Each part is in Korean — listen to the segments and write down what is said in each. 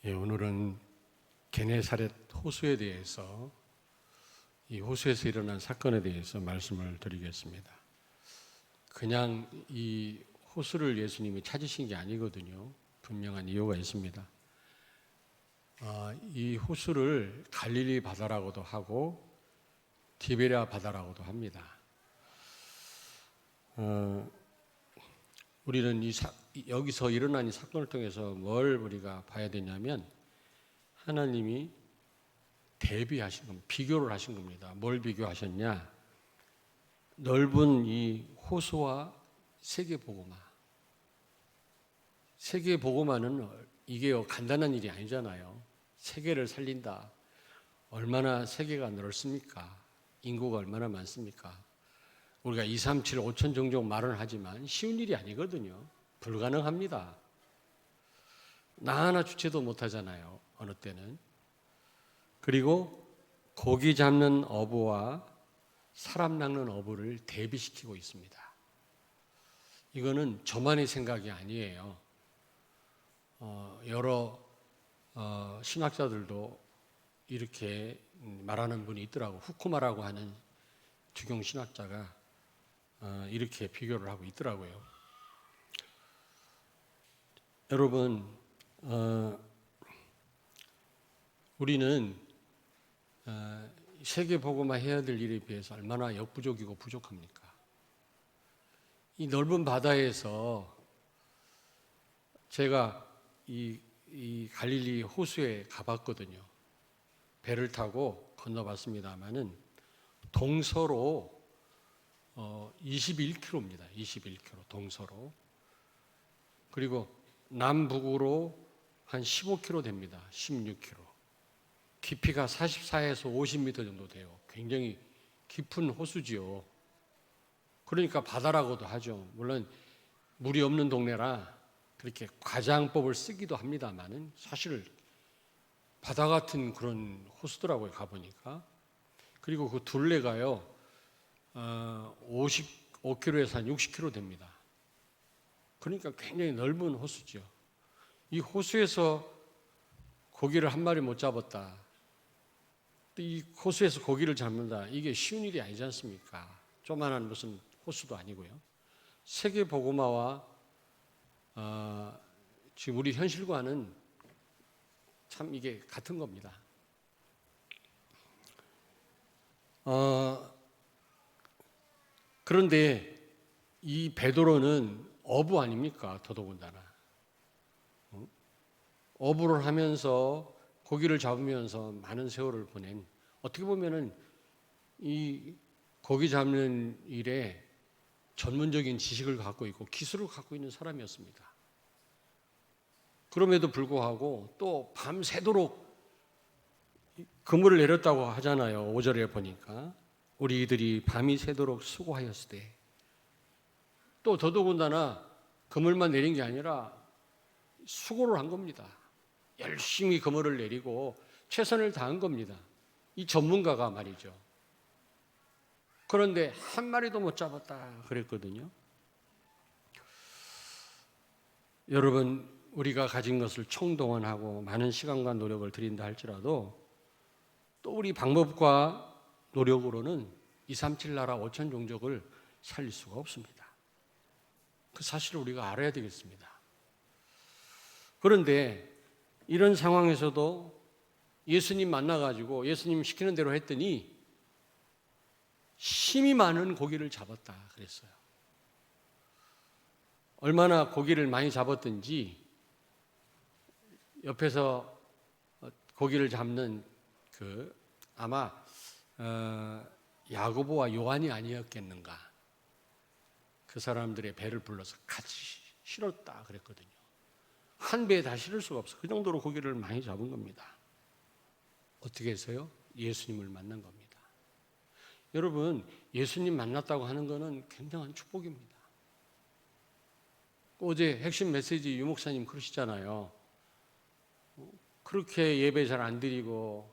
오늘은 게네사렛 호수에 대해서 이 호수에서 일어난 사건에 대해서 말씀을 드리겠습니다. 그냥 이 호수를 예수님이 찾으신 게 아니거든요. 분명한 이유가 있습니다. 이 호수를 갈릴리 바다라고도 하고 디베랴 바다라고도 합니다. 우리는 여기서 일어난 이 사건을 통해서 뭘 우리가 봐야 되냐면 하나님이 대비하신 겁니다. 비교를 하신 겁니다. 뭘 비교하셨냐? 넓은 이 호수와 세계보고마. 세계보고마는 이게 간단한 일이 아니잖아요. 세계를 살린다. 얼마나 세계가 넓습니까? 인구가 얼마나 많습니까? 우리가 2, 3, 7, 5천 종종 말은 하지만 쉬운 일이 아니거든요. 불가능합니다. 나 하나 주체도 못하잖아요. 어느 때는. 그리고 고기 잡는 어부와 사람 낚는 어부를 대비시키고 있습니다. 이거는 저만의 생각이 아니에요. 여러 신학자들도 이렇게 말하는 분이 있더라고. 후쿠마라고 하는 주경 신학자가 이렇게 비교를 하고 있더라고요. 여러분, 우리는 세계보고마 해야 될 일에 비해서 얼마나 역부족이고 부족합니까? 이 넓은 바다에서 제가 이 갈릴리 호수에 가봤거든요. 배를 타고 건너봤습니다마는 동서로 21km입니다. 21km 동서로. 그리고 남북으로 한 15km 됩니다. 16km. 깊이가 44에서 50m 정도 돼요. 굉장히 깊은 호수지요. 그러니까 바다라고도 하죠. 물론 물이 없는 동네라 그렇게 과장법을 쓰기도 합니다만은 사실 바다 같은 그런 호수더라고요. 가보니까. 그리고 그 둘레가요 55km에서 한 60km 됩니다. 그러니까 굉장히 넓은 호수죠. 이 호수에서 고기를 한 마리 못 잡았다. 이 호수에서 고기를 잡는다. 이게 쉬운 일이 아니지 않습니까? 조만한 무슨 호수도 아니고요. 세계보고마와 지금 우리 현실과는 참 이게 같은 겁니다. 그런데 이 베드로는 어부 아닙니까? 더더군다나. 어부를 하면서 고기를 잡으면서 많은 세월을 보낸, 어떻게 보면은 이 고기 잡는 일에 전문적인 지식을 갖고 있고 기술을 갖고 있는 사람이었습니다. 그럼에도 불구하고 또 밤새도록 그물을 내렸다고 하잖아요. 5절에 보니까 우리들이 밤이 새도록 수고하였을 때, 또 더더군다나 그물만 내린 게 아니라 수고를 한 겁니다. 열심히 그물을 내리고 최선을 다한 겁니다. 이 전문가가 말이죠. 그런데 한 마리도 못 잡았다 그랬거든요. 여러분, 우리가 가진 것을 총동원하고 많은 시간과 노력을 들인다 할지라도 또 우리 방법과 노력으로는 237 나라 5천 종족을 살릴 수가 없습니다. 그 사실을 우리가 알아야 되겠습니다. 그런데 이런 상황에서도 예수님 만나가지고 예수님 시키는 대로 했더니 힘이 많은 고기를 잡았다 그랬어요. 얼마나 고기를 많이 잡았든지 옆에서 고기를 잡는 아마 야고보와 요한이 아니었겠는가. 그 사람들의 배를 불러서 같이 실었다 그랬거든요. 한 배에 다 실을 수가 없어. 그 정도로 고기를 많이 잡은 겁니다. 어떻게 해서요? 예수님을 만난 겁니다. 여러분, 예수님 만났다고 하는 것은 굉장한 축복입니다. 어제 핵심 메시지 유 목사님 그러시잖아요. 그렇게 예배 잘 안 드리고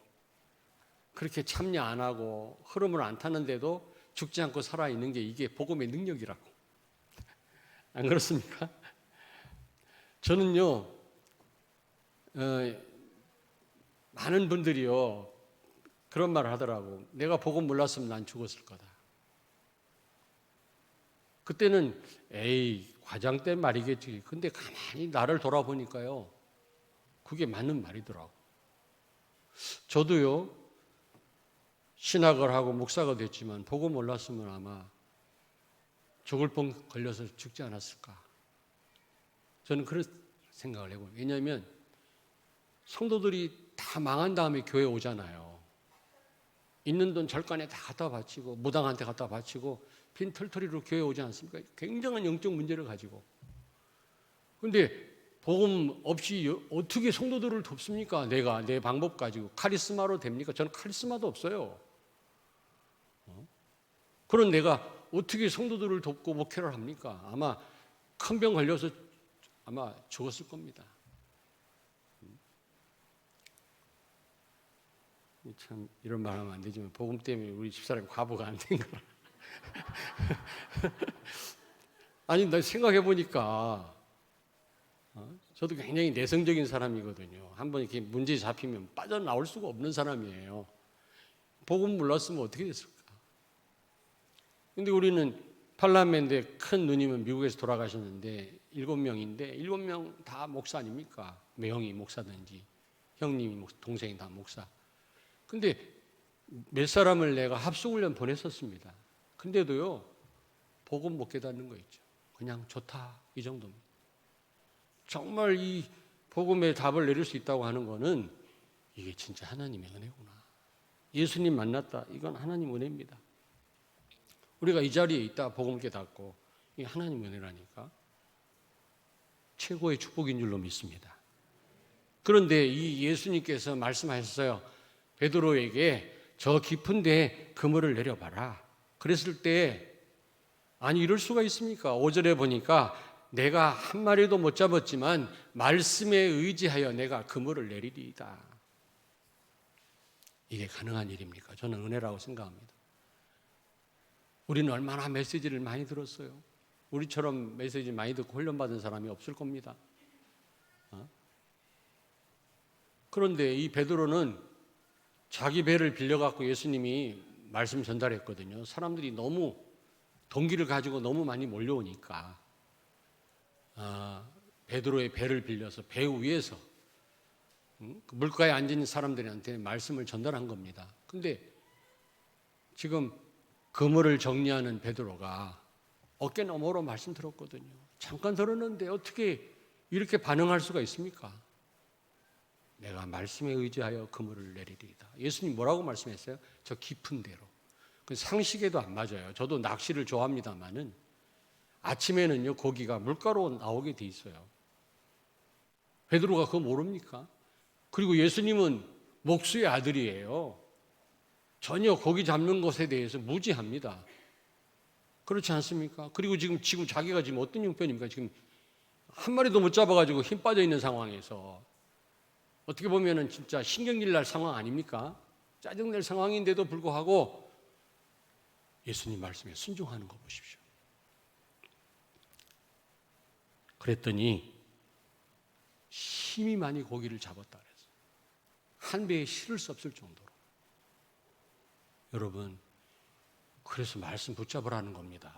그렇게 참여 안 하고 흐름을 안 타는데도 죽지 않고 살아있는 게 이게 복음의 능력이라고. 안 그렇습니까? 저는요 많은 분들이요 그런 말을 하더라고. 내가 복음 몰랐으면 난 죽었을 거다. 그때는 에이 과장된 말이겠지. 근데 가만히 나를 돌아보니까요 그게 맞는 말이더라고. 저도요 신학을 하고 목사가 됐지만 복음 몰랐으면 아마 죽을 뻔 걸려서 죽지 않았을까. 저는 그런 생각을 해요. 왜냐하면 성도들이 다 망한 다음에 교회 오잖아요. 있는 돈 절간에 다 갖다 바치고 무당한테 갖다 바치고 빈 털터리로 교회 오지 않습니까? 굉장한 영적 문제를 가지고. 그런데 복음 없이 어떻게 성도들을 돕습니까? 내가 내 방법 가지고 카리스마로 됩니까? 저는 카리스마도 없어요. 그런 내가 어떻게 성도들을 돕고 목회를 합니까? 아마 큰 병 걸려서 아마 죽었을 겁니다. 참 이런 말 하면 안 되지만 복음 때문에 우리 집사람이 과부가 안 된 거라. 아니 나 생각해 보니까 저도 굉장히 내성적인 사람이거든요. 한번 이렇게 문제 잡히면 빠져나올 수가 없는 사람이에요. 복음 몰랐으면 어떻게 됐을까? 근데 우리는 팔라멘데 큰 누님은 미국에서 돌아가셨는데 7명인데 7명 다 목사 아닙니까? 형이 목사든지 형님이 동생이 다 목사. 근데 몇 사람을 내가 합숙훈련 보냈었습니다. 근데도요 복음 못 깨닫는 거 있죠. 그냥 좋다 이 정도입니다. 정말 이 복음의 답을 내릴 수 있다고 하는 거는 이게 진짜 하나님의 은혜구나. 예수님 만났다. 이건 하나님 은혜입니다. 우리가 이 자리에 있다 복음 깨닫고 이게 하나님 은혜라니까 최고의 축복인 줄로 믿습니다. 그런데 이 예수님께서 말씀하셨어요. 베드로에게 저 깊은 데에 그물을 내려봐라. 그랬을 때 아니 이럴 수가 있습니까? 5절에 보니까 내가 한 마리도 못 잡았지만 말씀에 의지하여 내가 그물을 내리리이다. 이게 가능한 일입니까? 저는 은혜라고 생각합니다. 우리는 얼마나 메시지를 많이 들었어요. 우리처럼 메시지 많이 듣고 훈련받은 사람이 없을 겁니다. 그런데 이 베드로는 자기 배를 빌려갖고 예수님이 말씀 전달했거든요. 사람들이 너무 동기를 가지고 너무 많이 몰려오니까 베드로의 배를 빌려서 배 위에서 물가에 앉은 사람들한테 말씀을 전달한 겁니다. 근데 지금 그물을 정리하는 베드로가 어깨 너머로 말씀 들었거든요. 잠깐 들었는데 어떻게 이렇게 반응할 수가 있습니까? 내가 말씀에 의지하여 그물을 내리리이다. 예수님 뭐라고 말씀했어요? 저 깊은 데로. 상식에도 안 맞아요. 저도 낚시를 좋아합니다만은 아침에는요 고기가 물가로 나오게 돼 있어요. 베드로가 그거 모릅니까? 그리고 예수님은 목수의 아들이에요. 전혀 고기 잡는 것에 대해서 무지합니다. 그렇지 않습니까? 그리고 지금 자기가 지금 어떤 형편입니까? 지금 한 마리도 못 잡아가지고 힘 빠져 있는 상황에서 어떻게 보면은 진짜 신경질 날 상황 아닙니까? 짜증낼 상황인데도 불구하고 예수님 말씀에 순종하는 거 보십시오. 그랬더니 힘이 많이 고기를 잡았다 그랬어요. 한 배에 실을 수 없을 정도로. 여러분, 그래서 말씀 붙잡으라는 겁니다.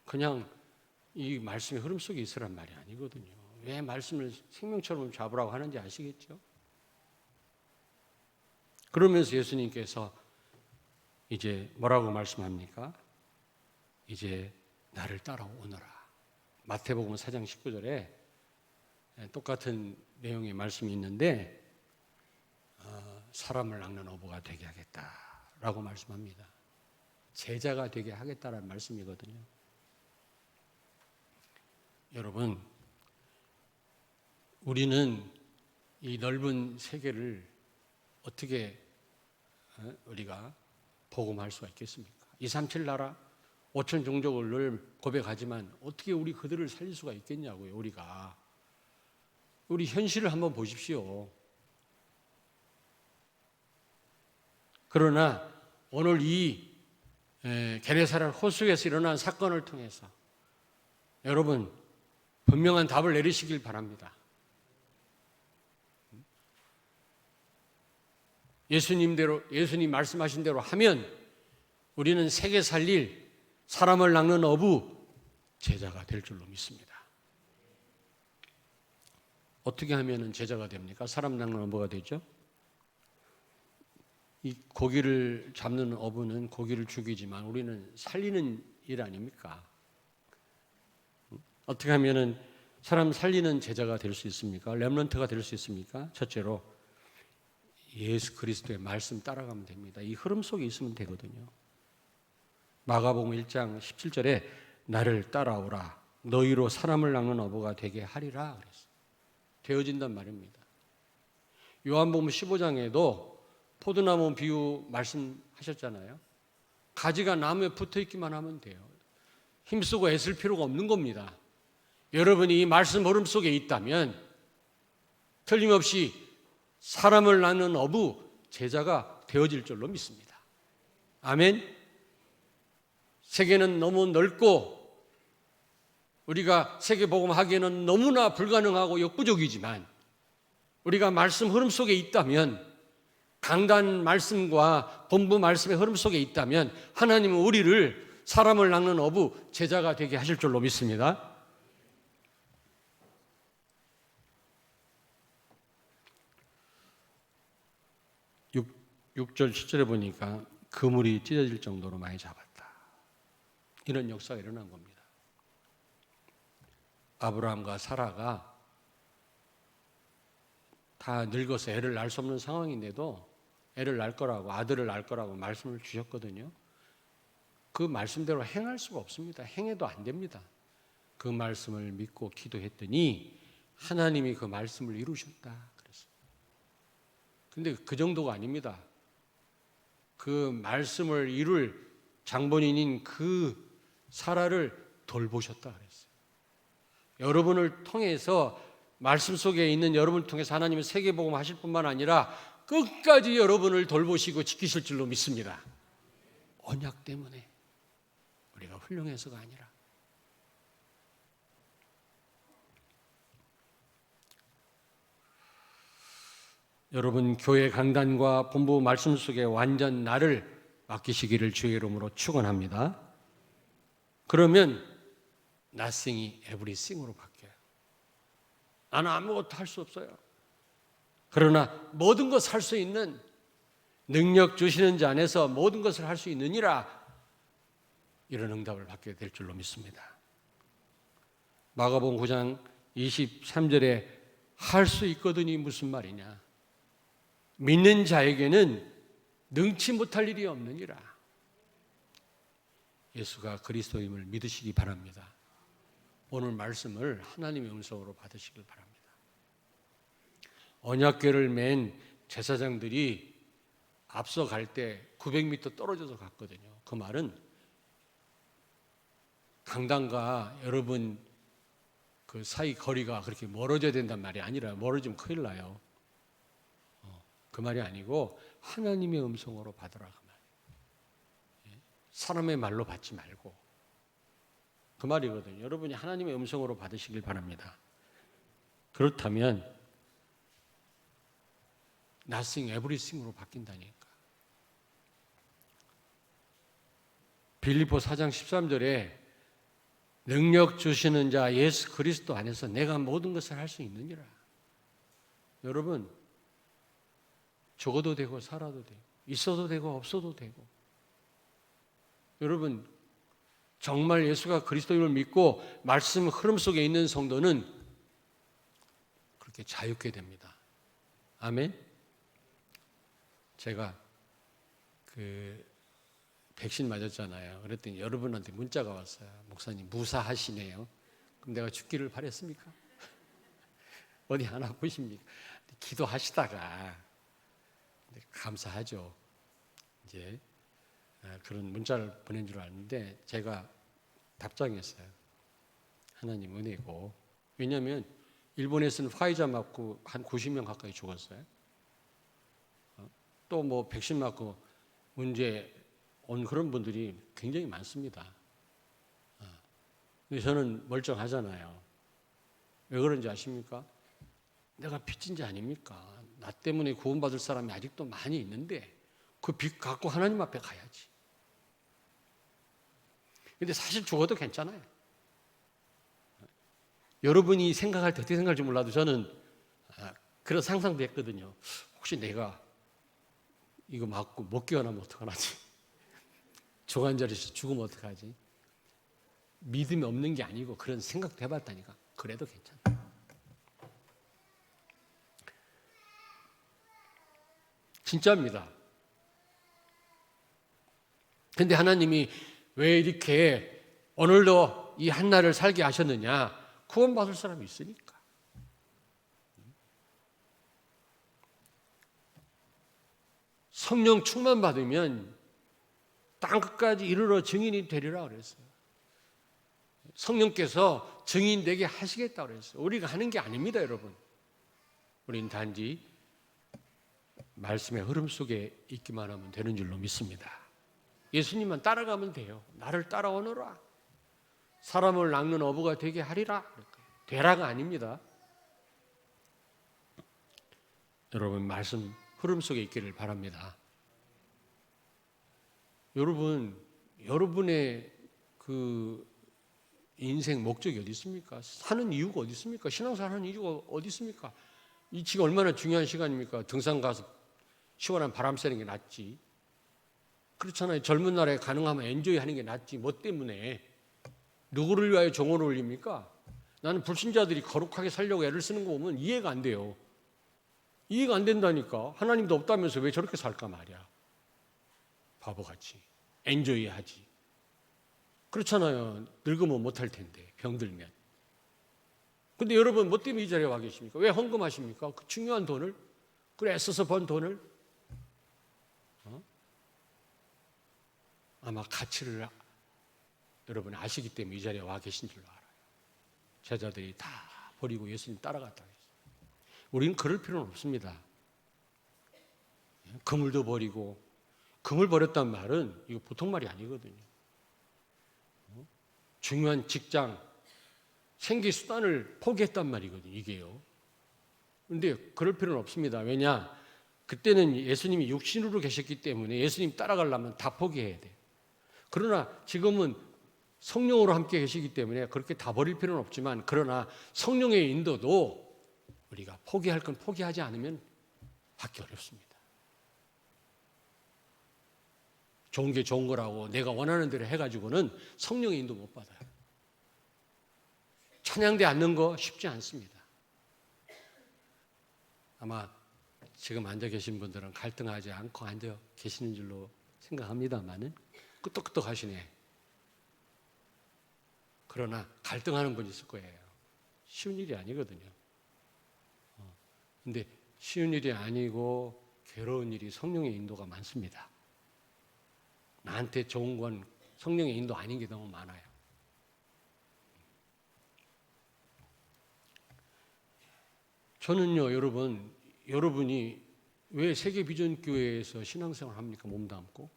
그냥 이 말씀의 흐름 속에 있으란 말이 아니거든요. 왜 말씀을 생명처럼 잡으라고 하는지 아시겠죠? 그러면서 예수님께서 이제 뭐라고 말씀합니까? 이제 나를 따라오너라. 마태복음 4장 19절에 똑같은 내용의 말씀이 있는데 사람을 낚는 어부가 되게 하겠다라고 말씀합니다. 제자가 되게 하겠다라는 말씀이거든요. 여러분, 우리는 이 넓은 세계를 어떻게 우리가 복음할 수가 있겠습니까? 237 나라 5천 종족을 늘 고백하지만 어떻게 우리 그들을 살릴 수가 있겠냐고요. 우리 현실을 한번 보십시오. 그러나 오늘 이 게네사렛 호수에서 일어난 사건을 통해서 여러분 분명한 답을 내리시길 바랍니다. 예수님 말씀하신 대로 하면 우리는 세계 살릴 사람을 낚는 어부 제자가 될 줄로 믿습니다. 어떻게 하면 제자가 됩니까? 사람 낚는 어부가 되죠? 이 고기를 잡는 어부는 고기를 죽이지만 우리는 살리는 일 아닙니까? 어떻게 하면 사람 살리는 제자가 될 수 있습니까? 렘넌트가 될 수 있습니까? 첫째로 예수 그리스도의 말씀 따라가면 됩니다. 이 흐름 속에 있으면 되거든요. 마가복음 1장 17절에 나를 따라오라 너희로 사람을 낚는 어부가 되게 하리라 그랬어요. 되어진단 말입니다. 요한복음 15장에도 포도나무 비유 말씀하셨잖아요. 가지가 나무에 붙어 있기만 하면 돼요. 힘쓰고 애쓸 필요가 없는 겁니다. 여러분이 이 말씀 흐름 속에 있다면 틀림없이 사람을 낳는 어부 제자가 되어질 줄로 믿습니다. 아멘. 세계는 너무 넓고 우리가 세계복음 하기에는 너무나 불가능하고 역부족이지만 우리가 말씀 흐름 속에 있다면 강단 말씀과 본부 말씀의 흐름 속에 있다면 하나님은 우리를 사람을 낚는 어부 제자가 되게 하실 줄로 믿습니다. 6절 7절에 보니까 그물이 찢어질 정도로 많이 잡았다. 이런 역사가 일어난 겁니다. 아브라함과 사라가 다 늙어서 애를 낳을 수 없는 상황인데도 애를 낳을 거라고 아들을 낳을 거라고 말씀을 주셨거든요. 그 말씀대로 행할 수가 없습니다. 행해도 안 됩니다. 그 말씀을 믿고 기도했더니 하나님이 그 말씀을 이루셨다 그랬어요. 근데 그 정도가 아닙니다. 그 말씀을 이룰 장본인인 그 사라를 돌보셨다 그랬어요. 여러분을 통해서 말씀 속에 있는 여러분을 통해서 하나님은 세계복음 하실 뿐만 아니라 끝까지 여러분을 돌보시고 지키실 줄로 믿습니다. 언약 때문에 우리가 훌륭해서가 아니라. 여러분 교회 강단과 본부 말씀 속에 완전 나를 맡기시기를 주의 이름으로 축원합니다. 그러면 nothing이 everything으로 바뀌어요. 나는 아무것도 할 수 없어요. 그러나 모든 것을 할 수 있는 능력 주시는 자 안에서 모든 것을 할 수 있느니라 이런 응답을 받게 될 줄로 믿습니다. 마가복음 9장 23절에 할 수 있거든이 무슨 말이냐? 믿는 자에게는 능치 못할 일이 없느니라. 예수가 그리스도임을 믿으시기 바랍니다. 오늘 말씀을 하나님의 음성으로 받으시길 바랍니다. 언약궤를 맨 제사장들이 앞서 갈 때 900m 떨어져서 갔거든요. 그 말은 강단과 여러분 그 사이 거리가 그렇게 멀어져야 된단 말이 아니라 멀어지면 큰일 나요. 그 말이 아니고 하나님의 음성으로 받으라 그 말. 사람의 말로 받지 말고 그 말이거든요. 여러분이 하나님의 음성으로 받으시길 바랍니다. 그렇다면 nothing, everything으로 바뀐다니까. 빌립보 4장 13절에 능력 주시는 자 예수 그리스도 안에서 내가 모든 것을 할 수 있느니라. 여러분 죽어도 되고 살아도 되고 있어도 되고 없어도 되고 여러분 정말 예수가 그리스도임을 믿고 말씀 흐름 속에 있는 성도는 그렇게 자유케 됩니다. 아멘. 제가 그 백신 맞았잖아요. 그랬더니 여러분한테 문자가 왔어요. 목사님 무사하시네요. 그럼 내가 죽기를 바랬습니까? 어디 안 아프십니까? 기도하시다가 감사하죠. 이제 그런 문자를 보낸 줄 알았는데 제가 답장했어요. 하나님 은혜고. 왜냐하면 일본에서는 화이자 맞고 한 90명 가까이 죽었어요. 또 뭐 백신 맞고 문제 온 그런 분들이 굉장히 많습니다. 근데 저는 멀쩡하잖아요. 왜 그런지 아십니까? 내가 빚진 자 아닙니까? 나 때문에 구원받을 사람이 아직도 많이 있는데 그 빚 갖고 하나님 앞에 가야지. 근데 사실 죽어도 괜찮아요. 여러분이 생각할 때 어떻게 생각할지 몰라도 저는 그런 상상도 했거든요. 혹시 내가 이거 맞고 못 깨어나면 어떡하지? 조간절에서 죽으면 어떡하지? 믿음이 없는 게 아니고 그런 생각도 해봤다니까. 그래도 괜찮아. 진짜입니다. 근데 하나님이 왜 이렇게 오늘도 이 한날을 살게 하셨느냐? 구원받을 사람이 있으니까. 성령 충만 받으면 땅 끝까지 이르러 증인이 되리라 그랬어요. 성령께서 증인 되게 하시겠다 그랬어요. 우리가 하는 게 아닙니다, 여러분. 우리는 단지 말씀의 흐름 속에 있기만 하면 되는 줄로 믿습니다. 예수님만 따라가면 돼요. 나를 따라오너라. 사람을 낚는 어부가 되게 하리라. 되라가 아닙니다. 여러분 말씀 흐름 속에 있기를 바랍니다. 여러분의 그 인생 목적이 어디 있습니까? 사는 이유가 어디 있습니까? 신앙생활 하는 이유가 어디 있습니까? 이 지금 얼마나 중요한 시간입니까? 등산 가서 시원한 바람 쐬는 게 낫지. 그렇잖아요. 젊은 날에 가능하면 엔조이 하는 게 낫지. 뭐 때문에? 누구를 위하여 종을 올립니까? 나는 불신자들이 거룩하게 살려고 애를 쓰는 거 보면 이해가 안 돼요. 이해가 안 된다니까. 하나님도 없다면서 왜 저렇게 살까 말이야. 바보같이. 엔조이 하지. 그렇잖아요. 늙으면 못할 텐데. 병들면. 근데 여러분 뭐 때문에 이 자리에 와 계십니까? 왜 헌금하십니까? 그 중요한 돈을? 그래 애써서 번 돈을? 아마 가치를 여러분이 아시기 때문에 이 자리에 와 계신 줄로 알아요. 제자들이 다 버리고 예수님 따라갔다 했어요. 우리는 그럴 필요는 없습니다. 그물도 버리고, 그물 버렸단 말은 이거 보통 말이 아니거든요. 중요한 직장, 생계 수단을 포기했단 말이거든요, 이게요. 그런데 그럴 필요는 없습니다. 왜냐? 그때는 예수님이 육신으로 계셨기 때문에 예수님 따라가려면 다 포기해야 돼요. 그러나 지금은 성령으로 함께 계시기 때문에 그렇게 다 버릴 필요는 없지만, 그러나 성령의 인도도 우리가 포기할 건 포기하지 않으면 받기 어렵습니다. 좋은 게 좋은 거라고 내가 원하는 대로 해가지고는 성령의 인도 못 받아요. 찬양대 앉는 거 쉽지 않습니다. 아마 지금 앉아 계신 분들은 갈등하지 않고 앉아 계시는 줄로 생각합니다만은 끄떡끄떡 하시네. 그러나 갈등하는 분이 있을 거예요. 쉬운 일이 아니거든요. 근데 쉬운 일이 아니고 괴로운 일이 성령의 인도가 많습니다. 나한테 좋은 건 성령의 인도 아닌 게 너무 많아요. 저는요, 여러분이 왜 세계비전교회에서 신앙생활 합니까? 몸담고.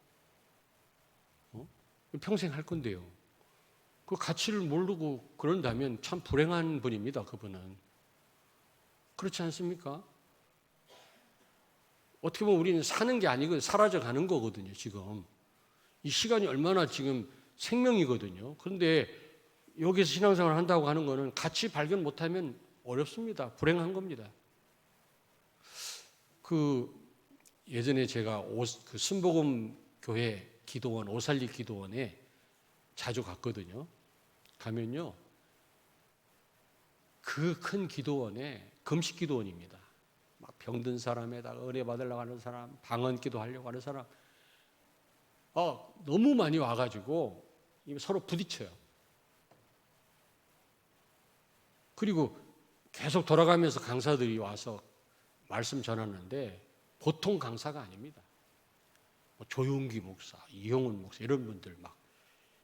평생 할 건데요. 그 가치를 모르고 그런다면 참 불행한 분입니다, 그분은. 그렇지 않습니까? 어떻게 보면 우리는 사는 게 아니고 사라져 가는 거거든요, 지금. 이 시간이 얼마나 지금 생명이거든요. 그런데 여기서 신앙생활을 한다고 하는 거는 가치 발견 못하면 어렵습니다. 불행한 겁니다. 예전에 제가 그 순복음 교회 기도원, 오살리 기도원에 자주 갔거든요. 가면요, 그 큰 기도원에 금식 기도원입니다. 막 병든 사람에다가 은혜 받으려고 하는 사람, 방언 기도하려고 하는 사람, 너무 많이 와가지고 서로 부딪혀요. 그리고 계속 돌아가면서 강사들이 와서 말씀 전하는데 보통 강사가 아닙니다. 조용기 목사, 이용훈 목사 이런 분들 막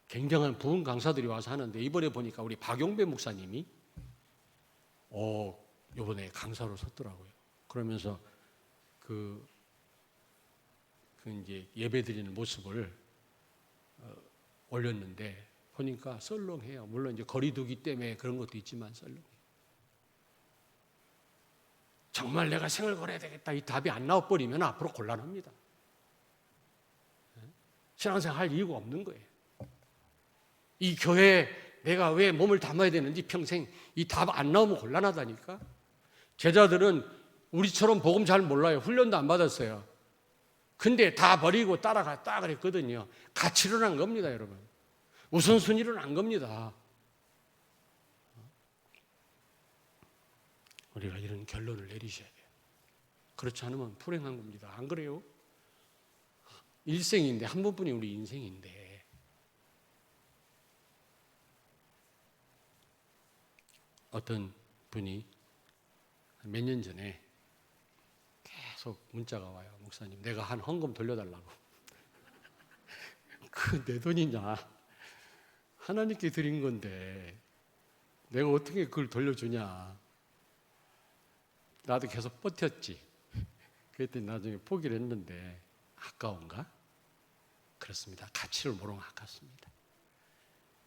굉장한 부흥 강사들이 와서 하는데, 이번에 보니까 우리 박용배 목사님이 이번에 강사로 섰더라고요. 그러면서 그 이제 예배 드리는 모습을 올렸는데 보니까 썰렁해요. 물론 이제 거리두기 때문에 그런 것도 있지만 썰렁해요. 정말 내가 생을 걸어야 되겠다 이 답이 안 나와버리면 앞으로 곤란합니다. 신앙생활 할 이유가 없는 거예요. 이 교회에 내가 왜 몸을 담아야 되는지 평생 이 답 안 나오면 곤란하다니까. 제자들은 우리처럼 복음 잘 몰라요. 훈련도 안 받았어요. 근데 다 버리고 따라갔다 그랬거든요. 같이 일어난 겁니다, 여러분. 우선순위로 난 겁니다. 우리가 이런 결론을 내리셔야 돼요. 그렇지 않으면 불행한 겁니다. 안 그래요? 일생인데 한 번뿐이 우리 인생인데 어떤 분이 몇 년 전에 계속 문자가 와요. 목사님, 내가 한 헌금 돌려달라고. 그 내 돈이냐? 하나님께 드린 건데 내가 어떻게 그걸 돌려주냐? 나도 계속 버텼지. 그랬더니 나중에 포기를 했는데 아까운가? 그렇습니다. 가치를 모르면 아깝습니다.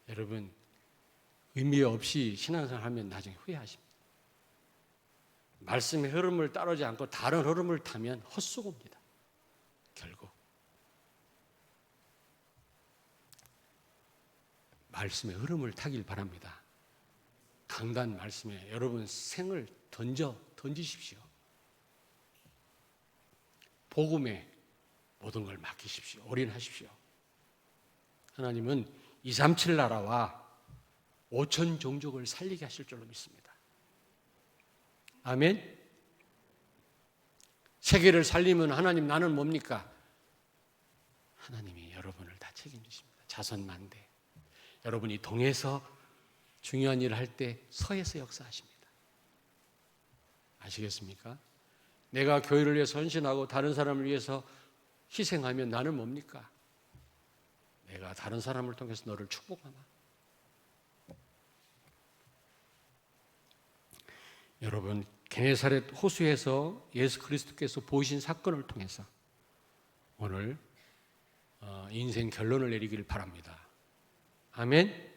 여러분, 의미 없이 신앙생활 하면 나중에 후회하십니다. 말씀의 흐름을 따르지 않고 다른 흐름을 타면 헛수고입니다. 결국 말씀의 흐름을 타길 바랍니다. 강단 말씀에 여러분 생을 던지십시오. 복음에 모든 걸 맡기십시오. 올인하십시오. 하나님은 237 나라와 5천 종족을 살리게 하실 줄로 믿습니다. 아멘. 세계를 살리면 하나님 나는 뭡니까? 하나님이 여러분을 다 책임지십니다. 자선만대. 여러분이 동에서 중요한 일을 할 때 서에서 역사하십니다. 아시겠습니까? 내가 교회를 위해서 헌신하고 다른 사람을 위해서 희생하면 나는 뭡니까? 내가 다른 사람을 통해서 너를 축복하나? 여러분, 게네사렛 호수에서 예수 그리스도께서 보이신 사건을 통해서 오늘 인생 결론을 내리기를 바랍니다. 아멘.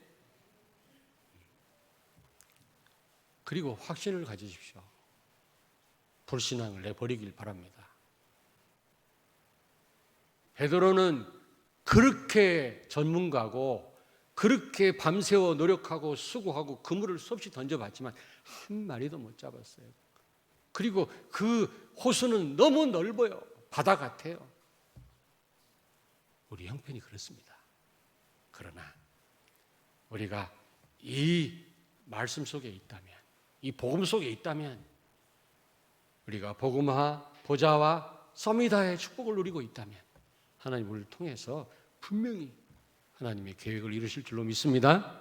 그리고 확신을 가지십시오. 불신앙을 내버리길 바랍니다. 베드로는 그렇게 전문가고 그렇게 밤새워 노력하고 수고하고 그물을 수없이 던져봤지만 한 마리도 못 잡았어요. 그리고 그 호수는 너무 넓어요. 바다 같아요. 우리 형편이 그렇습니다. 그러나 우리가 이 말씀 속에 있다면, 이 복음 속에 있다면, 우리가 복음화, 보좌와 서미다의 축복을 누리고 있다면 하나님 우리를 통해서 분명히 하나님의 계획을 이루실 줄로 믿습니다.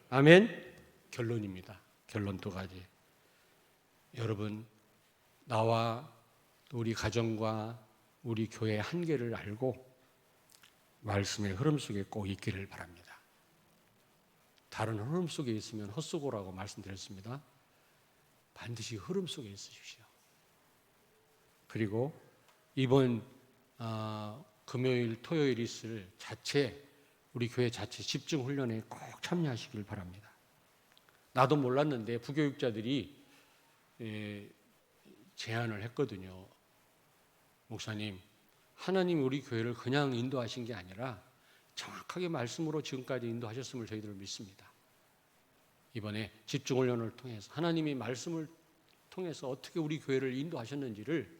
아멘. 결론입니다. 결론 두 가지. 여러분, 나와 우리 가정과 우리 교회의 한계를 알고 말씀의 흐름 속에 꼭 있기를 바랍니다. 다른 흐름 속에 있으면 헛수고라고 말씀드렸습니다. 반드시 흐름 속에 있으십시오. 그리고 이번 금요일, 토요일 있을 우리 교회 자체 집중 훈련에 꼭 참여하시길 바랍니다. 나도 몰랐는데 부교육자들이 제안을 했거든요. 목사님, 하나님 우리 교회를 그냥 인도하신 게 아니라 정확하게 말씀으로 지금까지 인도하셨음을 저희들은 믿습니다. 이번에 집중 훈련을 통해서 하나님이 말씀을 통해서 어떻게 우리 교회를 인도하셨는지를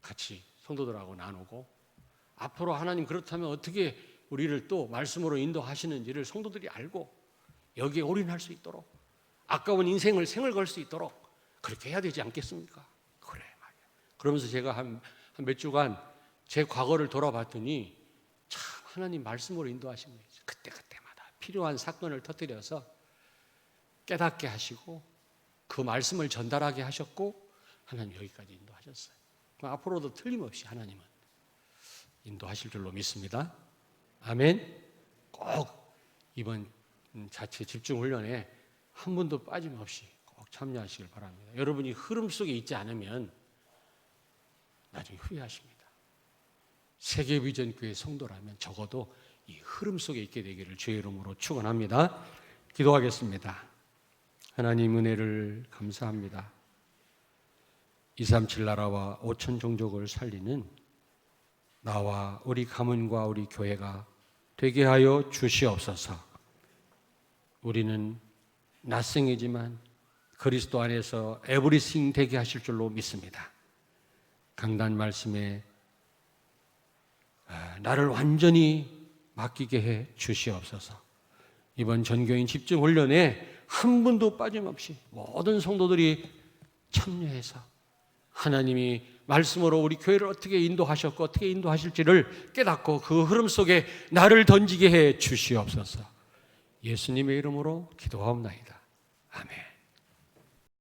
같이 성도들하고 나누고 앞으로 하나님 그렇다면 어떻게 우리를 또 말씀으로 인도하시는지를 성도들이 알고 여기에 올인할 수 있도록 아까운 인생을 생을 걸 수 있도록 그렇게 해야 되지 않겠습니까? 그래 말이야. 그러면서 제가 한 몇 주간 제 과거를 돌아봤더니 참 하나님 말씀으로 인도하신 거예요. 그때마다 필요한 사건을 터뜨려서 깨닫게 하시고 그 말씀을 전달하게 하셨고 하나님 여기까지 인도하셨어요. 앞으로도 틀림없이 하나님은 인도하실 줄로 믿습니다. 아멘. 꼭 이번 자체 집중훈련에 한 분도 빠짐없이 꼭 참여하시길 바랍니다. 여러분이 흐름 속에 있지 않으면 나중에 후회하십니다. 세계비전교회 성도라면 적어도 이 흐름 속에 있게 되기를 주의 이름으로 축원합니다. 기도하겠습니다. 하나님 은혜를 감사합니다. 237 나라와 5천 종족을 살리는 나와 우리 가문과 우리 교회가 되게 하여 주시옵소서. 우리는 낯생이지만 그리스도 안에서 에브리싱 되게 하실 줄로 믿습니다. 강단 말씀에 나를 완전히 맡기게 해 주시옵소서. 이번 전교인 집중 훈련에 한 분도 빠짐없이 모든 성도들이 참여해서 하나님이 말씀으로 우리 교회를 어떻게 인도하셨고 어떻게 인도하실지를 깨닫고 그 흐름 속에 나를 던지게 해 주시옵소서. 예수님의 이름으로 기도하옵나이다. 아멘.